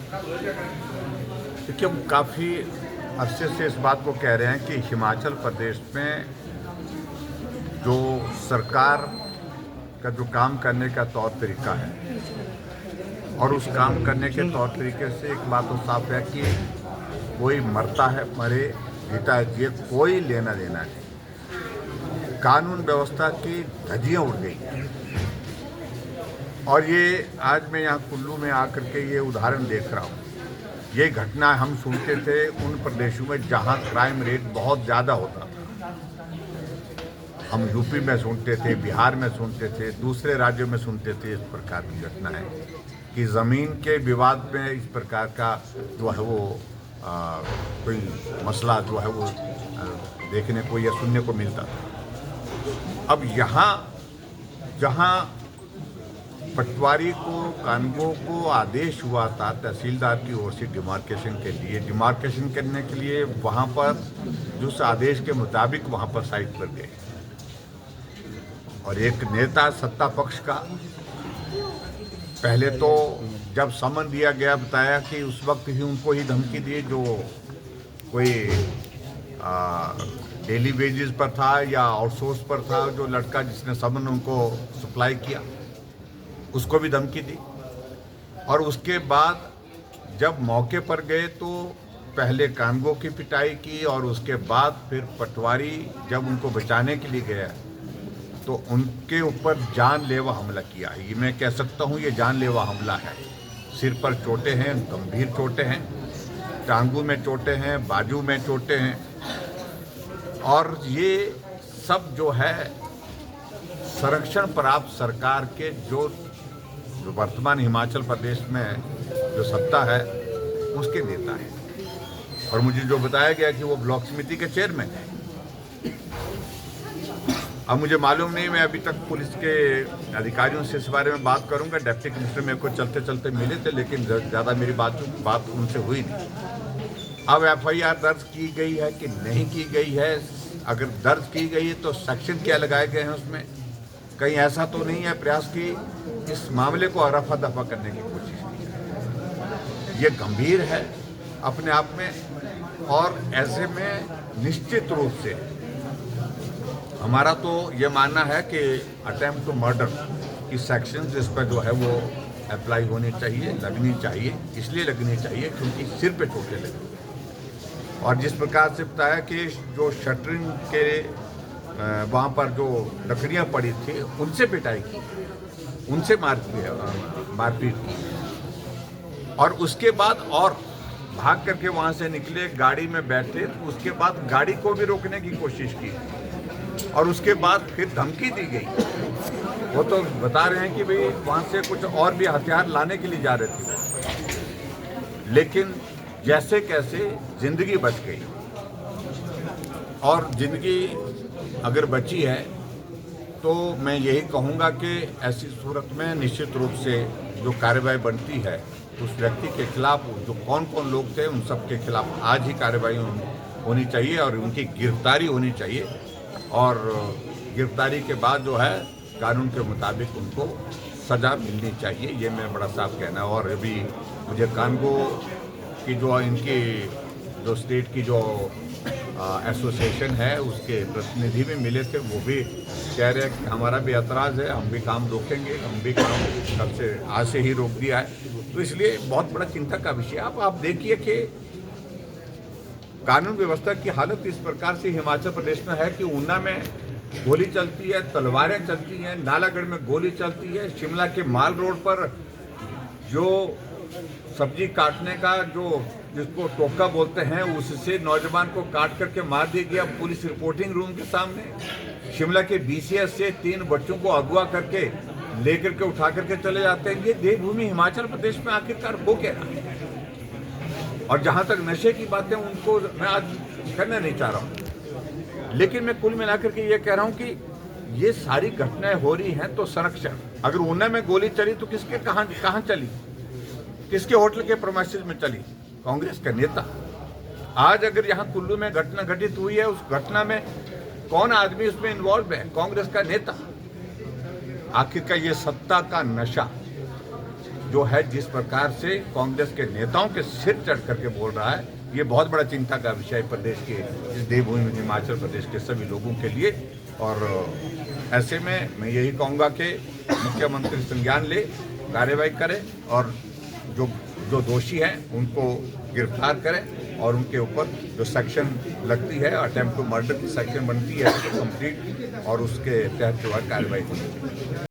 देखिए, हम काफ़ी अरसे से इस बात को कह रहे हैं कि हिमाचल प्रदेश में जो सरकार का जो काम करने का तौर तरीका है और उस काम करने के तौर तरीके से एक बात तो साफ है कि कोई मरता है मरे, जीता है जिए, कोई लेना देना नहीं। कानून व्यवस्था की धज्जियां उड़ गई हैं। और ये आज मैं यहाँ कुल्लू में आकर के ये उदाहरण देख रहा हूँ। ये घटना हम सुनते थे उन प्रदेशों में जहाँ क्राइम रेट बहुत ज़्यादा होता था। हम यूपी में सुनते थे, बिहार में सुनते थे, दूसरे राज्यों में सुनते थे इस प्रकार की घटनाएं कि ज़मीन के विवाद में इस प्रकार का जो है वो कोई मसला जो है वो देखने को या सुनने को मिलता था। अब यहाँ जहाँ पटवारी को, कानूनगो को आदेश हुआ था तहसीलदार की ओर से डिमार्केशन करने के लिए वहाँ पर जिस आदेश के मुताबिक वहाँ पर साइट पर गए और एक नेता सत्ता पक्ष का पहले तो जब समन दिया गया बताया कि उस वक्त ही उनको ही धमकी दी जो कोई डेली वेजेस पर था या आउटसोर्स पर था, जो लड़का जिसने समन उनको सप्लाई किया उसको भी धमकी दी। और उसके बाद जब मौके पर गए तो पहले कानगो की पिटाई की और उसके बाद फिर पटवारी जब उनको बचाने के लिए गया तो उनके ऊपर जानलेवा हमला किया। ये मैं कह सकता हूँ ये जानलेवा हमला है। सिर पर चोटें हैं, गंभीर चोटें हैं, टांगों में चोटें हैं, बाजू में चोटें हैं। और ये सब जो है संरक्षण प्राप्त सरकार के जो वर्तमान हिमाचल प्रदेश में जो सत्ता है उसके नेता है। और मुझे जो बताया गया कि वो ब्लॉक समिति के चेयरमैन है। अब मुझे मालूम नहीं, मैं अभी तक पुलिस के अधिकारियों से इस बारे में बात करूंगा। डिप्टी कमिश्नर मेरे को चलते चलते मिले थे लेकिन ज़्यादा मेरी बात उनसे हुई नहीं। अब FIR दर्ज की गई है कि नहीं की गई है? अगर दर्ज की गई है तो सेक्शन क्या लगाए गए हैं उसमें? कहीं ऐसा तो नहीं है प्रयास की इस मामले को रफा दफा करने की कोशिश की है? ये गंभीर है अपने आप में। और ऐसे में निश्चित रूप से हमारा तो ये मानना है कि अटेम्प्ट टू मर्डर की सेक्शन इस पर जो है वो अप्लाई होनी चाहिए, लगनी चाहिए। इसलिए लगनी चाहिए क्योंकि सिर पे चोटें लगी। और जिस प्रकार से बताया कि जो शटरिंग के वहाँ पर जो लकड़ियाँ पड़ी थी उनसे पिटाई की, उनसे मारपीट की। और उसके बाद और भाग करके वहाँ से निकले, गाड़ी में बैठे, तो उसके बाद गाड़ी को भी रोकने की कोशिश की और उसके बाद फिर धमकी दी गई। वो तो बता रहे हैं कि भाई वहाँ से कुछ और भी हथियार लाने के लिए जा रहे थे, लेकिन जैसे कैसे जिंदगी बच गई। और जिंदगी अगर बची है तो मैं यही कहूँगा कि ऐसी सूरत में निश्चित रूप से जो कार्रवाई बनती है उस व्यक्ति के खिलाफ, जो कौन कौन लोग थे उन सब के खिलाफ आज ही कार्रवाई होनी चाहिए और उनकी गिरफ्तारी होनी चाहिए। और गिरफ्तारी के बाद जो है कानून के मुताबिक उनको सज़ा मिलनी चाहिए, ये मैं बड़ा साफ कहना है। और अभी मुझे कानगो की जो इनकी जो स्टेट की जो एसोसिएशन है उसके प्रतिनिधि भी मिले थे, वो भी कह रहे हैं कि हमारा भी एतराज़ है, हम भी काम रोकेंगे, हम भी काम कब से आज से ही रोक दिया है। तो इसलिए बहुत बड़ा चिंता का विषय। आप देखिए कि कानून व्यवस्था की हालत इस प्रकार से हिमाचल प्रदेश में है कि ऊना में गोली चलती है, तलवारें चलती हैं, नालागढ़ में गोली चलती है, शिमला के माल रोड पर जो सब्जी काटने का जो जिसको टोका बोलते हैं उससे नौजवान को काट करके मार दिया गया पुलिस रिपोर्टिंग रूम के सामने। शिमला के BCS से 3 बच्चों को अगवा करके लेकर के उठा करके चले जाते हैं। ये देवभूमि हिमाचल प्रदेश में आखिरकार हो क्या रहा है? और जहाँ तक नशे की बातें उनको मैं आज करना नहीं चाह रहा हूँ, लेकिन मैं कुल मिलाकर के ये कह रहा हूँ कि ये सारी घटनाएं हो रही हैं तो संरक्षण। अगर ऊना में गोली चली तो किसके कहाँ चली? किसके होटल के प्रेमाइसेस में चली? कांग्रेस का नेता। आज अगर यहाँ कुल्लू में घटना घटित हुई है, उस घटना में कौन आदमी उसमें इन्वॉल्व है? कांग्रेस का नेता। आखिर का ये सत्ता का नशा जो है जिस प्रकार से कांग्रेस के नेताओं के सिर चढ़ करके बोल रहा है, ये बहुत बड़ा चिंता का विषय प्रदेश के इस देवभूमि हिमाचल प्रदेश के सभी लोगों के लिए। और ऐसे में मैं यही कहूँगा कि मुख्यमंत्री संज्ञान ले, कार्रवाई करें और जो दोषी हैं उनको गिरफ्तार करें और उनके ऊपर जो सेक्शन लगती है, अटेम्प्ट टू मर्डर की सेक्शन बनती है, उसको कंप्लीट और उसके तहत जो है कार्रवाई होनी चाहिए।